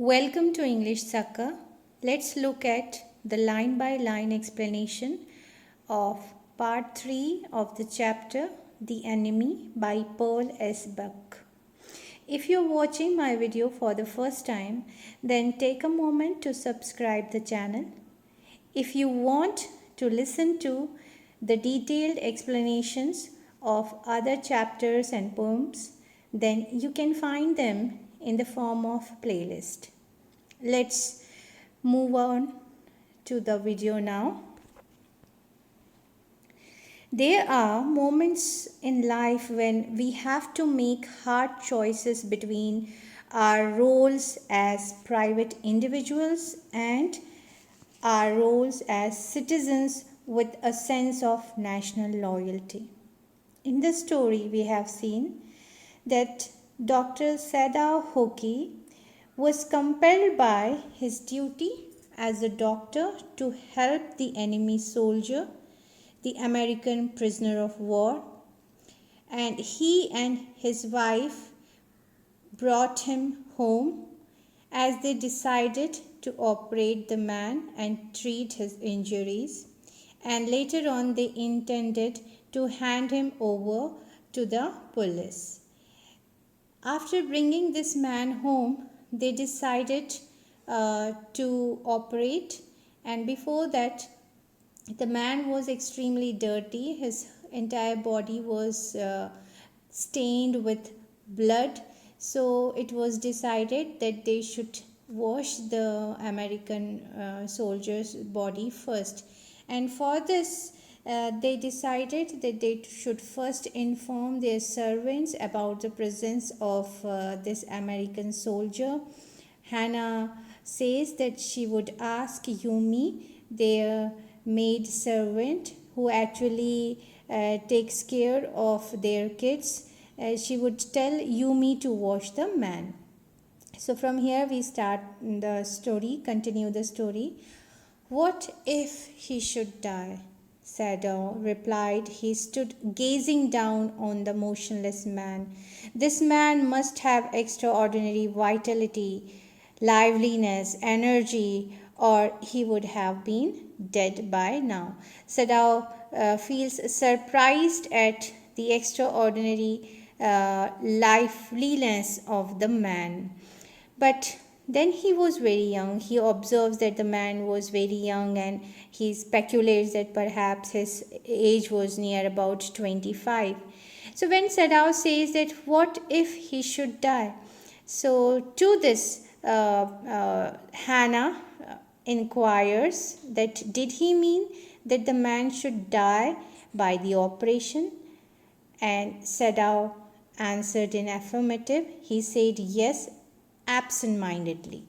Welcome to English Succour. Let's look at the line by line explanation of part 3 of the chapter The Enemy by Pearl S. Buck. If you're watching my video for the first time, then take a moment to subscribe the channel. If you want to listen to the detailed explanations of other chapters and poems, then you can find them in the form of playlist. Let's move on to the video now. There are moments in life when we have to make hard choices between our roles as private individuals and our roles as citizens with a sense of national loyalty. In this story, we have seen that Dr. Sadao Hoki was compelled by his duty as a doctor to help the enemy soldier, the American prisoner of war, and he and his wife brought him home as they decided to operate the man and treat his injuries, and later on they intended to hand him over to the police. After bringing this man home, they decided to operate, and before that the man was extremely dirty. His entire body was stained with blood, so it was decided that they should wash the American soldier's body first, and for this they decided that they should first inform their servants about the presence of this American soldier. Hannah says that she would ask Yumi, their maid servant, who actually takes care of their kids. She would tell Yumi to wash the man. So from here we start the story, continue the story. What if he should die? Sadao replied. He stood gazing down on the motionless man. This man must have extraordinary vitality, liveliness, energy, or he would have been dead by now. Sadao feels surprised at the extraordinary liveliness of the man. But then he was very young. He observes that the man was very young, and he speculates that perhaps his age was near about 25. So when Sadao says that what if he should die? So to this Hannah inquires that did he mean that the man should die by the operation? And Sadao answered in affirmative. He said yes, absent-mindedly.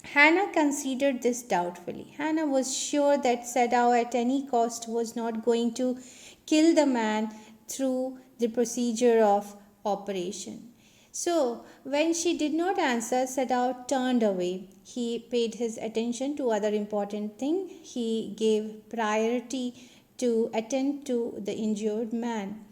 Hannah considered this doubtfully. Hannah was sure that Sadao at any cost was not going to kill the man through the procedure of operation. So when she did not answer, Sadao turned away. He paid his attention to other important thing. He gave priority to attend to the injured man.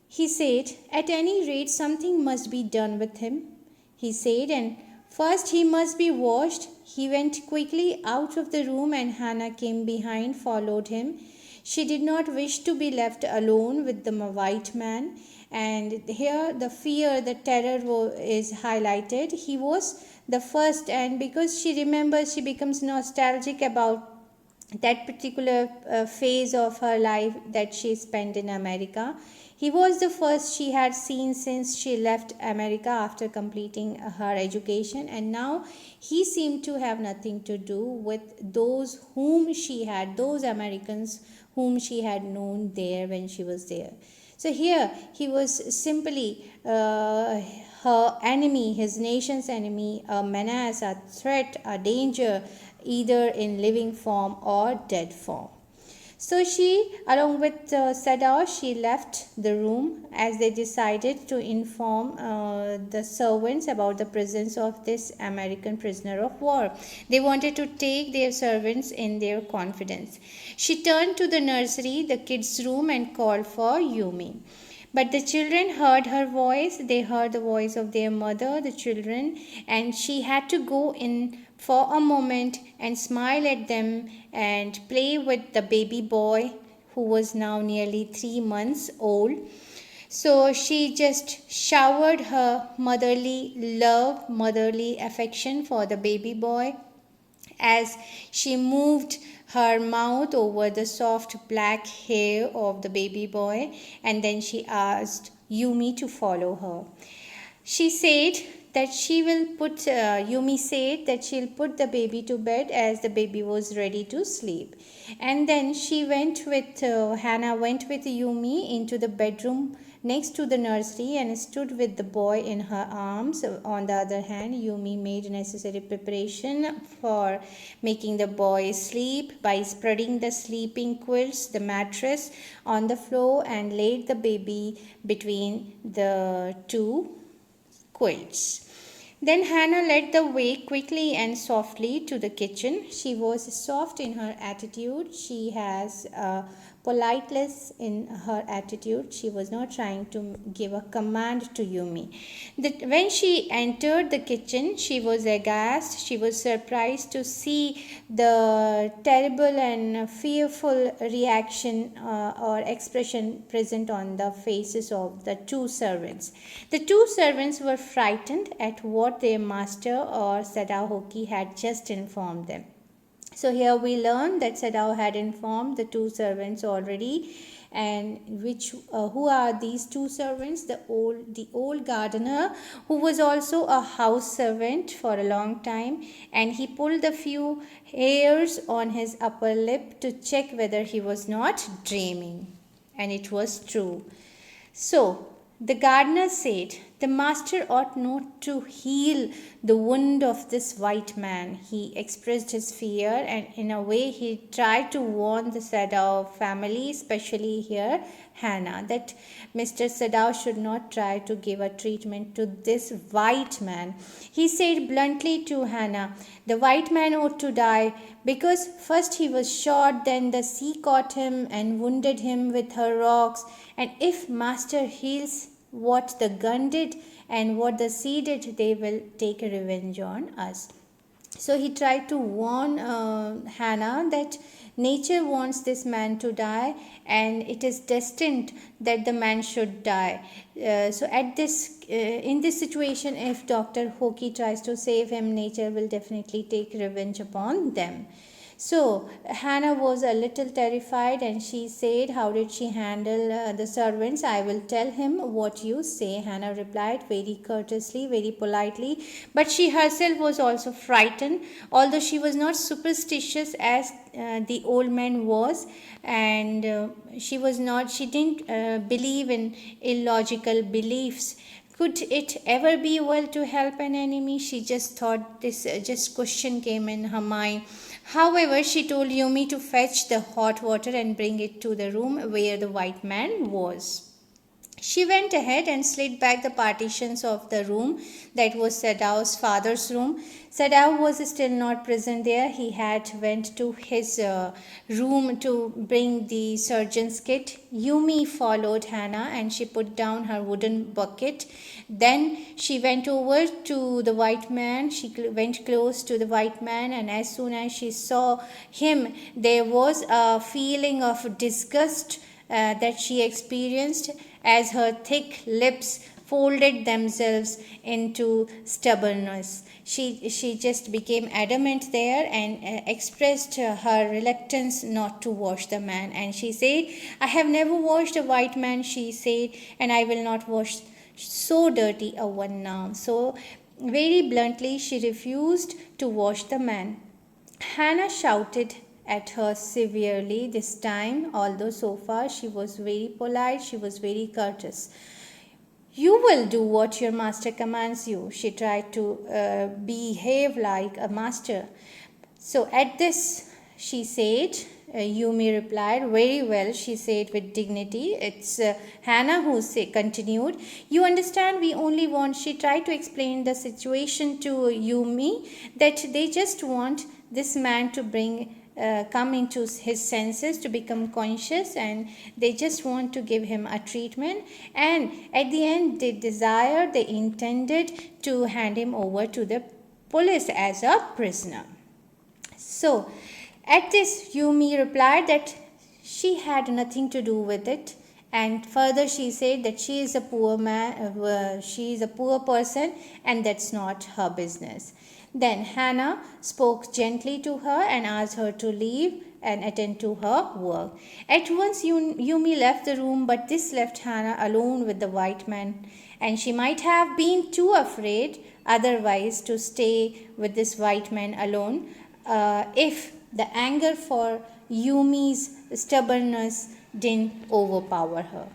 He said, at any rate, something must be done with him. He said, and first he must be washed. He went quickly out of the room, and Hannah came behind, followed him. She did not wish to be left alone with the white man. And here the fear, the terror is highlighted. He was the first, and because she remembers, she becomes nostalgic about that particular phase of her life that she spent in America. He was the first she had seen since she left America after completing her education, and now he seemed to have nothing to do with those Americans whom she had known there when she was there. So here he was simply her enemy, his nation's enemy, a menace, a threat, a danger, either in living form or dead form. So she, along with Sadao, she left the room as they decided to inform the servants about the presence of this American prisoner of war. They wanted to take their servants in their confidence. She turned to the nursery, the kids' room, and called for Yumi. But the children heard her voice, they heard the voice of their mother, the children, and she had to go in for a moment and smile at them and play with the baby boy who was now nearly 3 months old. So she just showered her motherly love, motherly affection for the baby boy as she moved her mouth over the soft black hair of the baby boy, and then she asked Yumi to follow her. She said that she will put, Yumi said that she'll put the baby to bed as the baby was ready to sleep. And then Hannah went with Yumi into the bedroom next to the nursery and stood with the boy in her arms. On the other hand, Yumi made necessary preparation for making the boy sleep by spreading the sleeping quilts, the mattress on the floor, and laid the baby between the two quilts. Then Hannah led the way quickly and softly to the kitchen. She was soft in her attitude. She has politeness in her attitude. She was not trying to give a command to Yumi. When she entered the kitchen, she was aghast. She was surprised to see the terrible and fearful reaction or expression present on the faces of the two servants. The two servants were frightened at what their master or Sadahoki had just informed them. So here we learn that Sadao had informed the two servants already, and who are these two servants? The old gardener, who was also a house servant for a long time, and he pulled a few hairs on his upper lip to check whether he was not dreaming, and it was true. So the gardener said, "The master ought not to heal the wound of this white man." He expressed his fear, and in a way he tried to warn the Sadao family, especially here Hannah, that Mr. Sadao should not try to give a treatment to this white man. He said bluntly to Hannah, "The white man ought to die because first he was shot, then the sea caught him and wounded him with her rocks, and if master heals what the gun did and what the sea did, they will take revenge on us." So he tried to warn Hannah that nature wants this man to die and it is destined that the man should die. So in this situation, if Dr. Hoki tries to save him, nature will definitely take revenge upon them. So Hannah was a little terrified and she said, "How did she handle the servants?" "I will tell him what you say," Hannah replied very courteously, very politely. But she herself was also frightened, although she was not superstitious as the old man was, and she didn't believe in illogical beliefs. Could it ever be well to help an enemy? She just thought this just question came in her mind. However, she told Yumi to fetch the hot water and bring it to the room where the white man was. She went ahead and slid back the partitions of the room that was Sadao's father's room. Sadao was still not present there. He had went to his room to bring the surgeon's kit. Yumi followed Hannah and she put down her wooden bucket. Then she went over to the white man. She went close to the white man, and as soon as she saw him, there was a feeling of disgust that she experienced as her thick lips folded themselves into stubbornness. She just became adamant there and expressed her reluctance not to wash the man. And she said, "I have never washed a white man," she said, "and I will not wash so dirty a one now." So very bluntly she refused to wash the man. Hannah shouted at her severely this time, although so far she was very polite, she was very courteous. "You will do what your master commands you." She tried to behave like a master. So at this, she said, Yumi replied, "Very well," she said with dignity. It's Hannah who continued, "You understand, we only want," she tried to explain the situation to Yumi, that they just want this man to bring come into his senses, to become conscious, and they just want to give him a treatment, and at the end they intended to hand him over to the police as a prisoner. So, at this, Yumi replied that she had nothing to do with it, and further she said that she is a poor she is a poor person, and that's not her business. Then Hannah spoke gently to her and asked her to leave and attend to her work. At once, Yumi left the room, but this left Hannah alone with the white man, and she might have been too afraid otherwise to stay with this white man alone if the anger for Yumi's stubbornness didn't overpower her.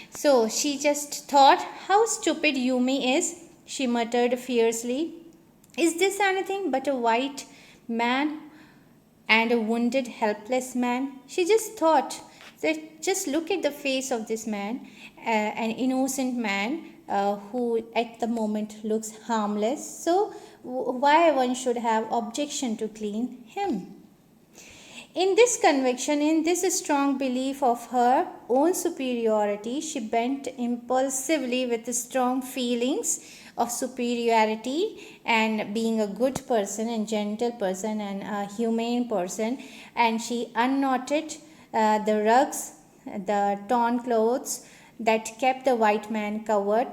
So she just thought how stupid Yumi is. She muttered fiercely, "Is this anything but a white man and a wounded, helpless man?" She just thought that just look at the face of this man, an innocent man who at the moment looks harmless. So, why one should have objection to clean him? In this conviction, in this strong belief of her own superiority, she bent impulsively with strong feelings of superiority and being a good person and gentle person and a humane person, and she unknotted the rugs, the torn clothes that kept the white man covered,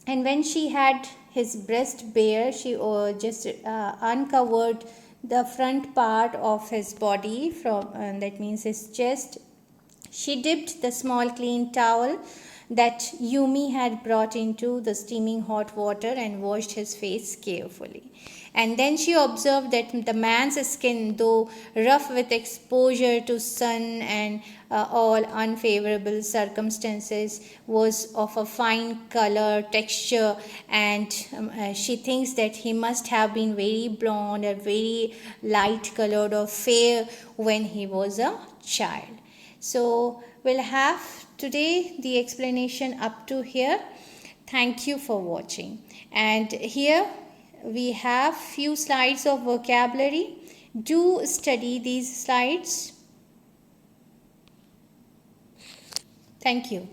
and when she had his breast bare, she just uncovered the front part of his body from that means his chest. She dipped the small clean towel that Yumi had brought into the steaming hot water and washed his face carefully. And then she observed that the man's skin, though rough with exposure to sun and all unfavorable circumstances, was of a fine color, texture, and she thinks that he must have been very blonde or very light colored or fair when he was a child. So we'll have today the explanation up to here. Thank you for watching. And here we have few slides of vocabulary. Do study these slides. Thank you.